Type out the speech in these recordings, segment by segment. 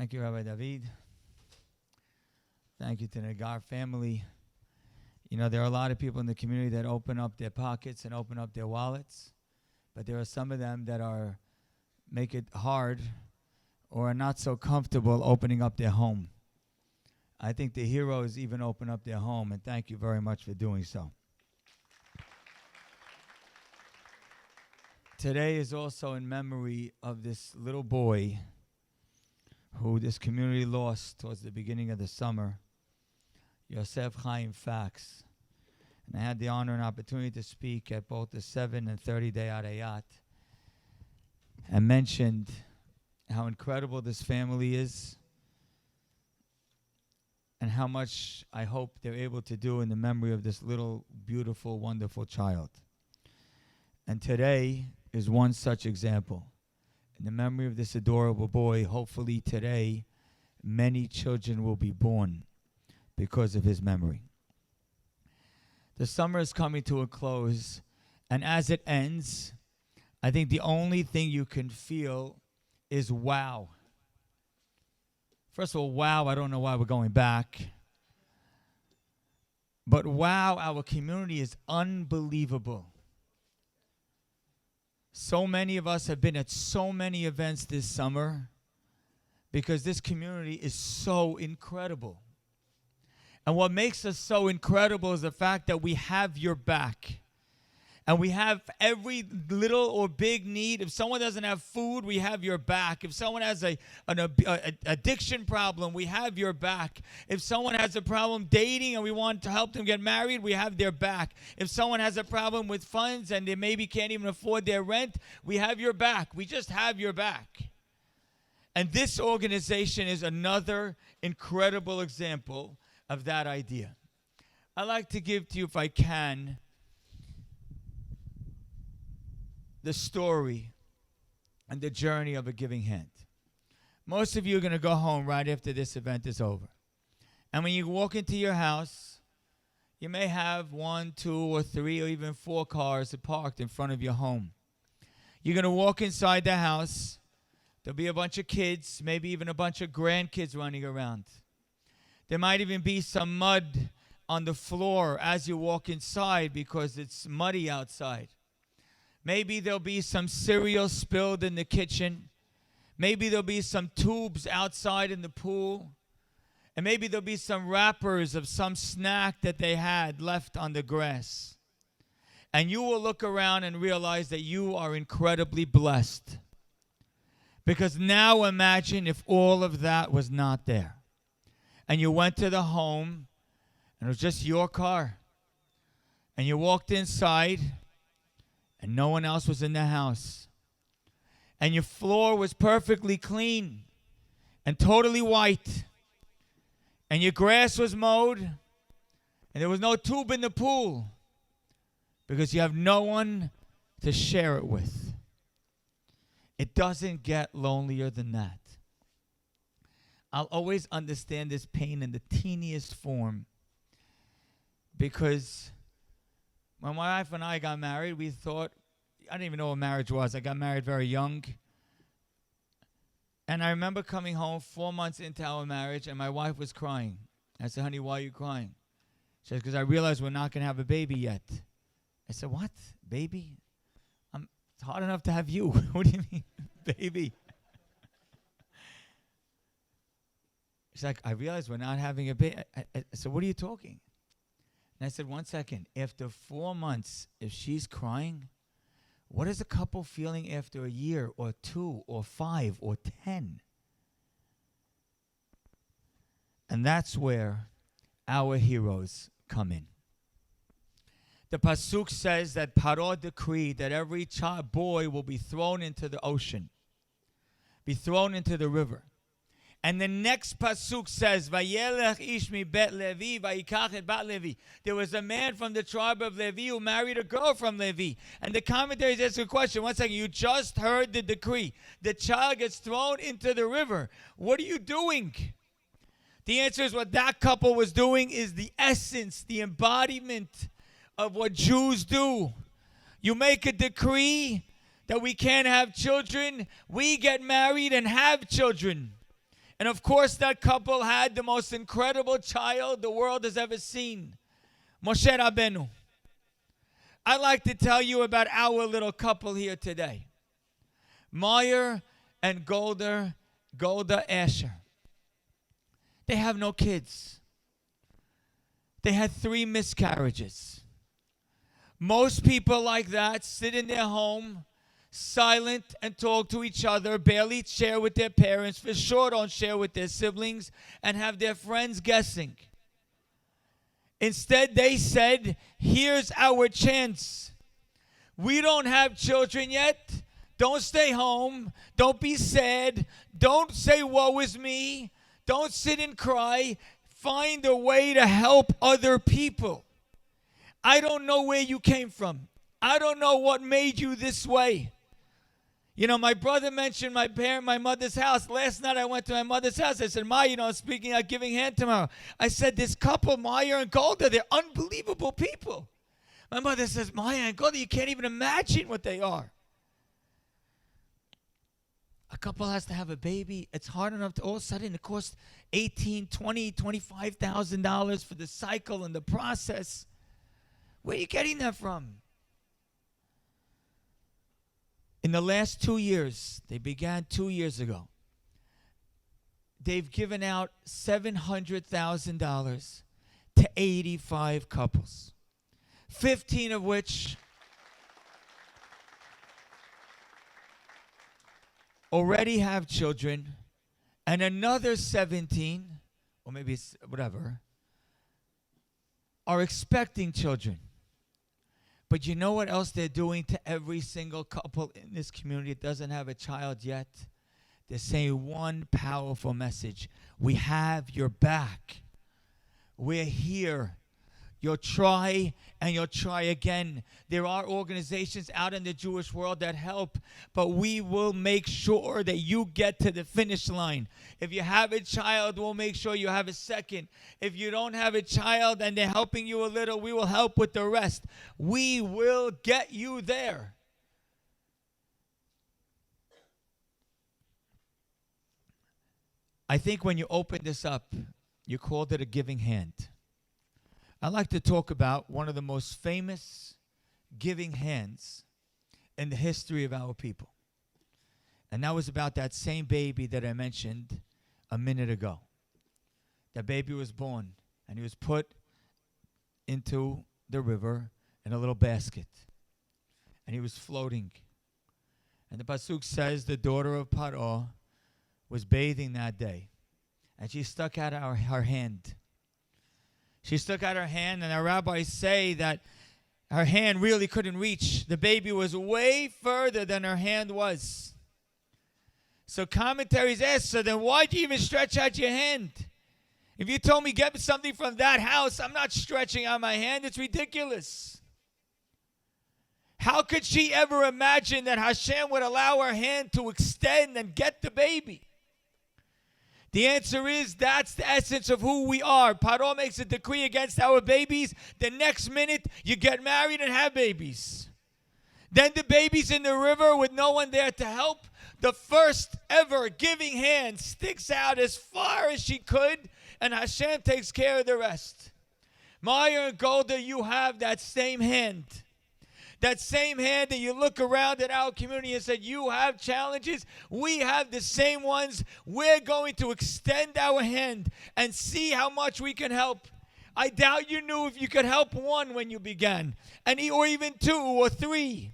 Thank you, Rabbi David. Thank you to the Nagar family. You know, there are a lot of people in the community that open up their pockets and open up their wallets, but there are some of them that make it hard or are not so comfortable opening up their home. I think the heroes even open up their home, and thank you very much for doing so. Today is also in memory of this little boy who this community lost towards the beginning of the summer, Yosef Chaim Fax. And I had the honor and opportunity to speak at both the 7 and 30-day Arayat and mentioned how incredible this family is and how much I hope they're able to do in the memory of this little, beautiful, wonderful child. And today is one such example. In the memory of this adorable boy, hopefully today, many children will be born because of his memory. The summer is coming to a close, and as it ends, I think the only thing you can feel is wow. First of all, wow, I don't know why we're going back. But wow, our community is unbelievable. So many of us have been at so many events this summer because this community is so incredible. And what makes us so incredible is the fact that we have your back. And we have every little or big need. If someone doesn't have food, we have your back. If someone has an addiction problem, we have your back. If someone has a problem dating and we want to help them get married, we have their back. If someone has a problem with funds and they maybe can't even afford their rent, we have your back. We just have your back. And this organization is another incredible example of that idea. I'd like to give to you, if I can, the story and the journey of a giving hand. Most of you are going to go home right after this event is over. And when you walk into your house, you may have 1, 2, or 3, or even 4 cars parked in front of your home. You're going to walk inside the house. There'll be a bunch of kids, maybe even a bunch of grandkids running around. There might even be some mud on the floor as you walk inside because it's muddy outside. Maybe there'll be some cereal spilled in the kitchen. Maybe there'll be some tubes outside in the pool. And maybe there'll be some wrappers of some snack that they had left on the grass. And you will look around and realize that you are incredibly blessed. Because now imagine if all of that was not there. And you went to the home and it was just your car. And you walked inside and no one else was in the house. And your floor was perfectly clean and totally white. And your grass was mowed. And there was no tube in the pool. Because you have no one to share it with. It doesn't get lonelier than that. I'll always understand this pain in the teeniest form. Because when my wife and I got married, we thought, I didn't even know what marriage was. I got married very young. And I remember coming home 4 months into our marriage, and my wife was crying. I said, honey, why are you crying? She said, because I realized we're not going to have a baby yet. I said, what? Baby? It's hard enough to have you. What do you mean, baby? She's like, I realized we're not having a baby. I said, what are you talking? And I said, 1 second. After 4 months, if she's crying, what is a couple feeling after a year or 2 or 5 or 10? And that's where our heroes come in. The Pasuk says that Paro decreed that every boy will be thrown into the ocean, be thrown into the river. And the next pasuk says, "Vayelech ish mi bet Levi, vayikach et bat Levi." There was a man from the tribe of Levi who married a girl from Levi. And the commentaries ask a question. 1 second, you just heard the decree. The child gets thrown into the river. What are you doing? The answer is what that couple was doing is the essence, the embodiment of what Jews do. You make a decree that we can't have children. We get married and have children. And of course, that couple had the most incredible child the world has ever seen, Moshe Rabbeinu. I'd like to tell you about our little couple here today, Meir and Golda Asher. They have no kids. They had 3 miscarriages. Most people like that sit in their home, silent, and talk to each other, barely share with their parents, for sure don't share with their siblings, and have their friends guessing. Instead, they said, here's our chance. We don't have children yet. Don't stay home. Don't be sad. Don't say, woe is me. Don't sit and cry. Find a way to help other people. I don't know where you came from. I don't know what made you this way. You know, my brother mentioned my mother's house. Last night I went to my mother's house. I said, Ma, I'm speaking at Giving Hand tomorrow. I said, this couple, Meir and Golda, they're unbelievable people. My mother says, Meir and Golda, you can't even imagine what they are. A couple has to have a baby. It's hard enough to all of a sudden it costs $18,000, $20,000, $25,000 for the cycle and the process. Where are you getting that from? In the last 2 years, they began 2 years ago, they've given out $700,000 to 85 couples, 15 of which already have children, and another 17, or maybe it's whatever, are expecting children. But you know what else they're doing to every single couple in this community that doesn't have a child yet? They're saying one powerful message. We have your back. We're here. You'll try and you'll try again. There are organizations out in the Jewish world that help, but we will make sure that you get to the finish line. If you have a child, we'll make sure you have a second. If you don't have a child and they're helping you a little, we will help with the rest. We will get you there. I think when you open this up, you called it a giving hand. I'd like to talk about one of the most famous giving hands in the history of our people. And that was about that same baby that I mentioned a minute ago. That baby was born, and he was put into the river in a little basket. And he was floating. And the Pasuk says the daughter of Paro was bathing that day. And she stuck out her hand. She stuck out her hand, and our rabbis say that her hand really couldn't reach. The baby was way further than her hand was. So commentaries ask, so then why'd you even stretch out your hand? If you told me get something from that house, I'm not stretching out my hand. It's ridiculous. How could she ever imagine that Hashem would allow her hand to extend and get the baby? The answer is that's the essence of who we are. Paro makes a decree against our babies. The next minute, you get married and have babies. Then the baby's in the river with no one there to help. The first ever giving hand sticks out as far as she could, and Hashem takes care of the rest. Meir and Golda, you have that same hand. That same hand that you look around at our community and said, you have challenges. We have the same ones. We're going to extend our hand and see how much we can help. I doubt you knew if you could help one when you began, or even 2 or 3.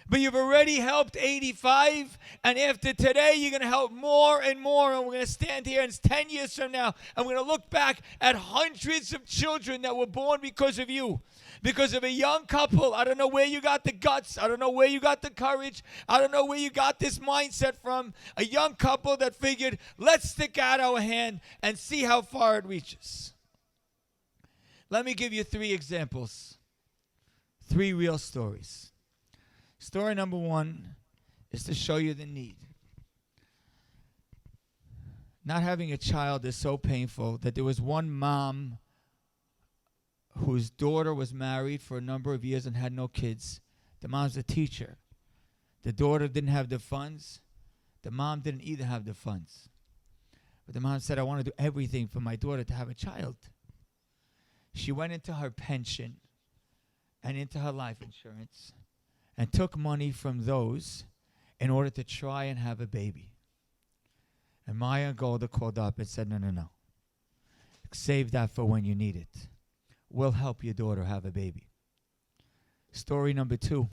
But you've already helped 85, and after today, you're going to help more and more, and we're going to stand here, and it's 10 years from now, and we're going to look back at hundreds of children that were born because of you. Because of a young couple. I don't know where you got the guts. I don't know where you got the courage. I don't know where you got this mindset from. A young couple that figured, let's stick out our hand and see how far it reaches. Let me give you 3 examples. 3 real stories. Story number 1 is to show you the need. Not having a child is so painful that there was one mom whose daughter was married for a number of years and had no kids. The mom's a teacher. The daughter didn't have the funds. The mom didn't either have the funds. But the mom said, I want to do everything for my daughter to have a child. She went into her pension and into her life insurance and took money from those in order to try and have a baby. And Meir and Golda called up and said, no. Save that for when you need it. We'll help your daughter have a baby. Story number 2.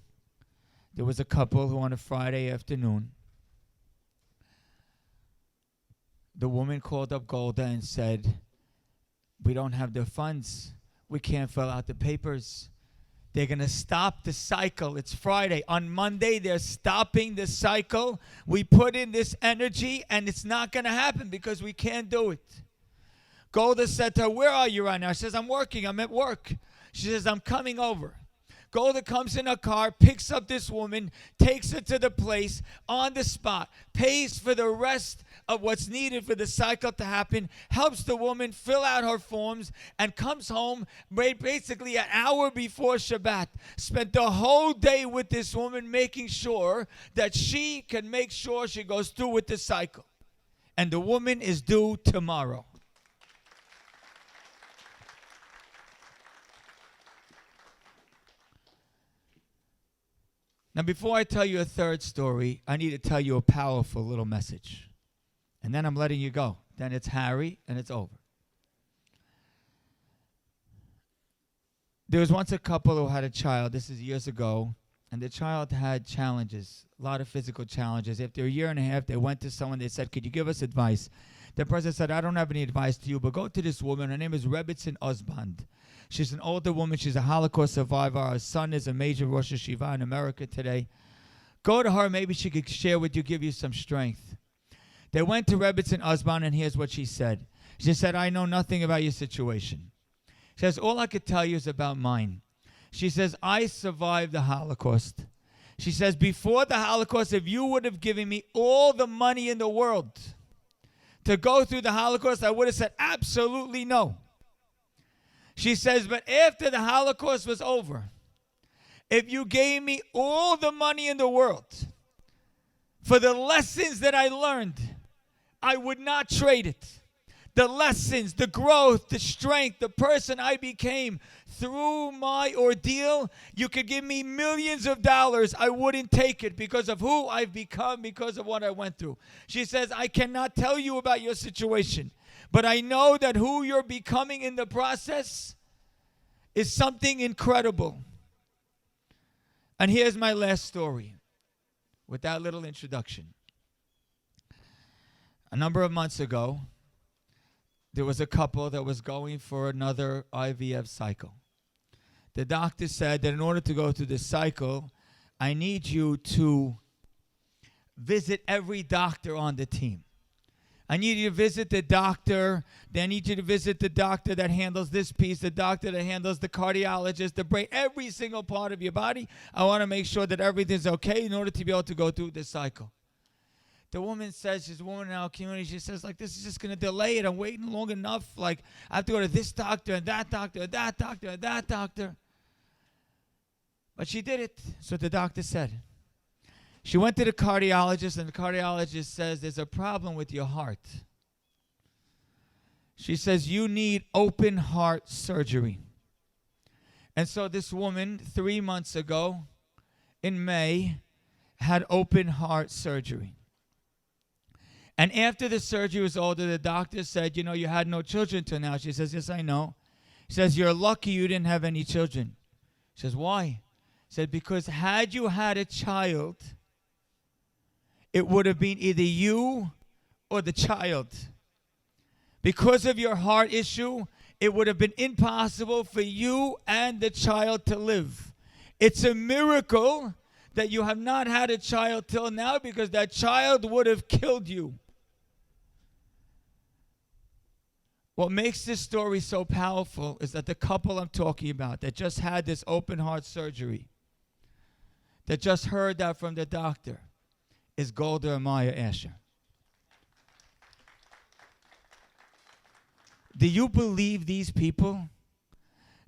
There was a couple who on a Friday afternoon, the woman called up Golda and said, we don't have the funds. We can't fill out the papers. They're going to stop the cycle. It's Friday. On Monday, they're stopping the cycle. We put in this energy, and it's not going to happen because we can't do it. Golda said to her, where are you right now? She says, I'm working. I'm at work. She says, I'm coming over. Golda comes in her car, picks up this woman, takes her to the place on the spot, pays for the rest of what's needed for the cycle to happen, helps the woman fill out her forms, and comes home basically an hour before Shabbat. Spent the whole day with this woman making sure that she can make sure she goes through with the cycle. And the woman is due tomorrow. Now, before I tell you a third story, I need to tell you a powerful little message. And then I'm letting you go. Then it's Harry, and it's over. There was once a couple who had a child. This is years ago. And the child had challenges, a lot of physical challenges. After a year and a half, they went to someone. They said, could you give us advice? The person said, I don't have any advice to you, but go to this woman. Her name is Rabbi Osband. She's an older woman. She's a Holocaust survivor. Her son is a major Rosh Hashiva in America today. Go to her. Maybe she could share with you, give you some strength. They went to Rabbi Osband, and here's what she said. She said, I know nothing about your situation. She says, all I could tell you is about mine. She says, I survived the Holocaust. She says, before the Holocaust, if you would have given me all the money in the world to go through the Holocaust, I would have said absolutely no. She says, but after the Holocaust was over, if you gave me all the money in the world for the lessons that I learned, I would not trade it. The lessons, the growth, the strength, the person I became through my ordeal, you could give me millions of dollars. I wouldn't take it because of who I've become, because of what I went through. She says, I cannot tell you about your situation, but I know that who you're becoming in the process is something incredible. And here's my last story with that little introduction. A number of months ago, there was a couple that was going for another IVF cycle. The doctor said that in order to go through this cycle, I need you to visit every doctor on the team. I need you to visit the doctor. Then I need you to visit the doctor that handles this piece, the doctor that handles the cardiologist, the brain, every single part of your body. I want to make sure that everything's okay in order to be able to go through this cycle. The woman says, she's a woman in our community, she says, like, this is just going to delay it. I'm waiting long enough. Like, I have to go to this doctor and that doctor and that doctor and that doctor. But she did it. That's what the doctor said. She went to the cardiologist, and the cardiologist says, there's a problem with your heart. She says, you need open heart surgery. And so this woman, 3 months ago, in May, had open heart surgery. And after the surgery was over, the doctor said, you know, you had no children till now. She says, yes, I know. He says, you're lucky you didn't have any children. She says, why? He said, because had you had a child, it would have been either you or the child. Because of your heart issue, it would have been impossible for you and the child to live. It's a miracle that you have not had a child till now, because that child would have killed you. What makes this story so powerful is that the couple I'm talking about that just had this open heart surgery, that just heard that from the doctor, is Golda and Meir Asher. Do you believe these people?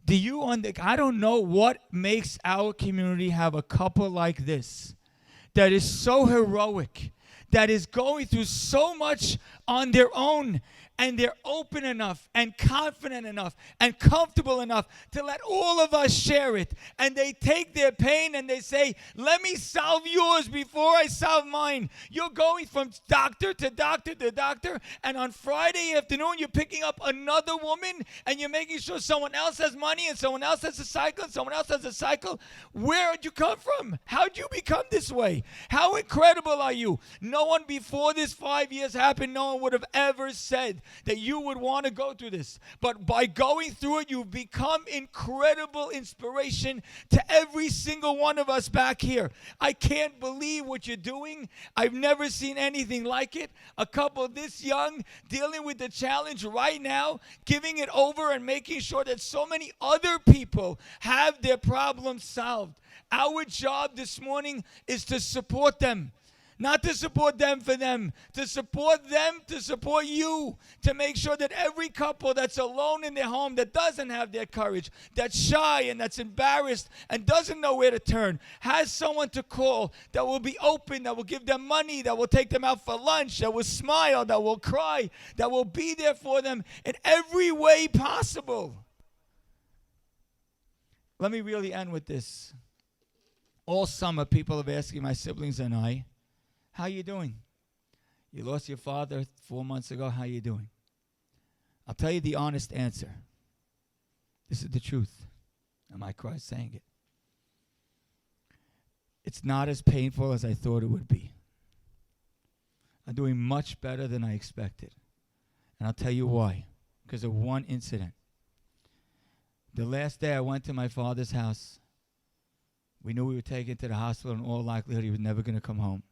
Do you I don't know what makes our community have a couple like this that is so heroic, that is going through so much on their own, and they're open enough and confident enough and comfortable enough to let all of us share it. And they take their pain and they say, let me solve yours before I solve mine. You're going from doctor to doctor to doctor, and on Friday afternoon you're picking up another woman and you're making sure someone else has money and someone else has a cycle and someone else has a cycle. Where did you come from? How did you become this way? How incredible are you? No one before this 5 years happened, no one would have ever said that you would want to go through this. But by going through it, you've become incredible inspiration to every single one of us back here. I can't believe what you're doing. I've never seen anything like it. A couple this young, dealing with the challenge right now, giving it over and making sure that so many other people have their problems solved. Our job this morning is to support them. Not to support them for them, to support you, to make sure that every couple that's alone in their home, that doesn't have their courage, that's shy and that's embarrassed and doesn't know where to turn, has someone to call that will be open, that will give them money, that will take them out for lunch, that will smile, that will cry, that will be there for them in every way possible. Let me really end with this. All summer, people have asked my siblings and I, how you doing? You lost your father 4 months ago. How you doing? I'll tell you the honest answer. This is the truth. I might cry saying it. It's not as painful as I thought it would be. I'm doing much better than I expected. And I'll tell you why. Because of one incident. The last day I went to my father's house, we knew we were taken to the hospital, and in all likelihood he was never going to come home.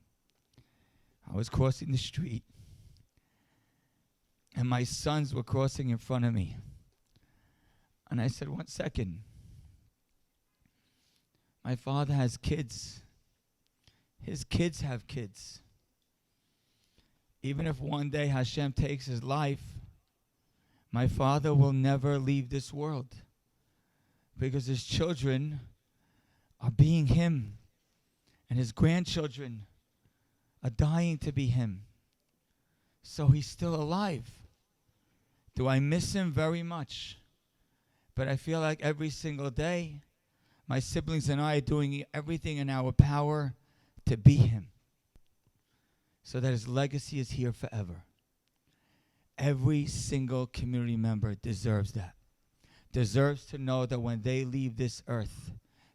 I was crossing the street, and my sons were crossing in front of me. And I said, 1 second. My father has kids. His kids have kids. Even if one day Hashem takes his life, my father will never leave this world, because his children are being him, and his grandchildren are dying to be him. So he's still alive. Do I miss him? Very much. But I feel like every single day, my siblings and I are doing everything in our power to be him, so that his legacy is here forever. Every single community member deserves that. Deserves to know that when they leave this earth,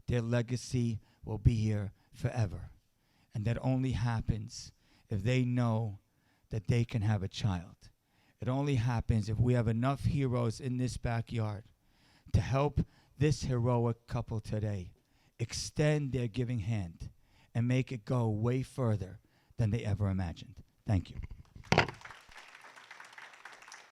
their legacy will be here forever. And that only happens if they know that they can have a child. It only happens if we have enough heroes in this backyard to help this heroic couple today extend their giving hand and make it go way further than they ever imagined. Thank you.